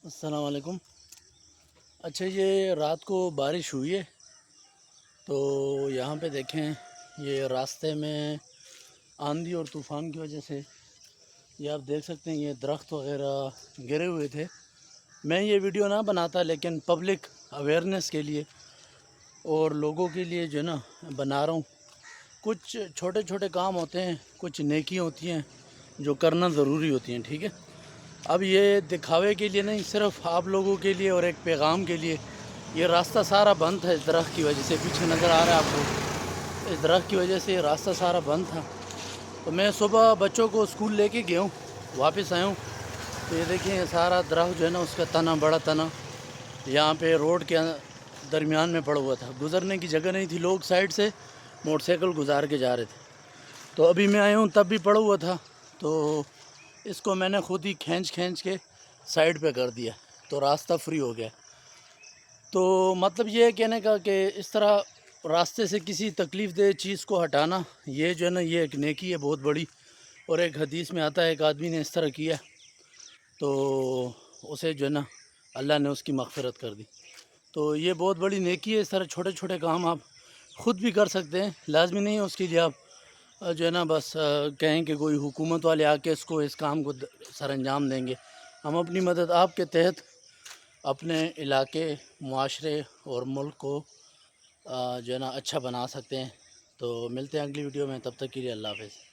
السلام علیکم۔ اچھا، یہ رات کو بارش ہوئی ہے تو یہاں پہ دیکھیں، یہ راستے میں آندھی اور طوفان کی وجہ سے یہ آپ دیکھ سکتے ہیں، یہ درخت وغیرہ گرے ہوئے تھے۔ میں یہ ویڈیو نہ بناتا، لیکن پبلک اویئرنیس کے لیے اور لوگوں کے لیے جو ہے نا بنا رہا ہوں۔ کچھ چھوٹے چھوٹے کام ہوتے ہیں، کچھ نیکیاں ہوتی ہیں جو کرنا ضروری ہوتی ہیں، ٹھیک ہے۔ اب یہ دکھاوے کے لیے نہیں، صرف آپ لوگوں کے لیے اور ایک پیغام کے لیے۔ یہ راستہ سارا بند تھا اس درخت کی وجہ سے، پیچھے نظر آ رہا ہے آپ کو، اس درخت کی وجہ سے یہ راستہ سارا بند تھا۔ تو میں صبح بچوں کو اسکول لے کے گیا ہوں، واپس آیا ہوں تو یہ دیکھیں، یہ سارا درخت جو ہے نا، اس کا تنا، بڑا تنا یہاں پہ روڈ کے درمیان میں پڑا ہوا تھا، گزرنے کی جگہ نہیں تھی، لوگ سائڈ سے موٹر سائیکل گزار کے جا رہے تھے۔ تو ابھی میں آیا ہوں تب بھی پڑا ہوا تھا، تو اس کو میں نے خود ہی کھینچ کے سائڈ پہ کر دیا، تو راستہ فری ہو گیا۔ تو مطلب یہ کہنے کا کہ اس طرح راستے سے کسی تکلیف دہ چیز کو ہٹانا، یہ جو ہے نا، یہ ایک نیکی ہے بہت بڑی۔ اور ایک حدیث میں آتا ہے، ایک آدمی نے اس طرح کیا تو اسے جو ہے نا اللہ نے اس کی مغفرت کر دی۔ تو یہ بہت بڑی نیکی ہے۔ اس طرح چھوٹے چھوٹے کام آپ خود بھی کر سکتے ہیں، لازمی نہیں ہے اس کے لیے آپ جو ہے نا بس کہیں کہ کوئی حکومت والے آ کے اس کام کو سر انجام دیں گے۔ ہم اپنی مدد آپ کے تحت اپنے علاقے، معاشرے اور ملک کو جو ہے نا اچھا بنا سکتے ہیں۔ تو ملتے ہیں اگلی ویڈیو میں، تب تک کے لیے اللہ حافظ۔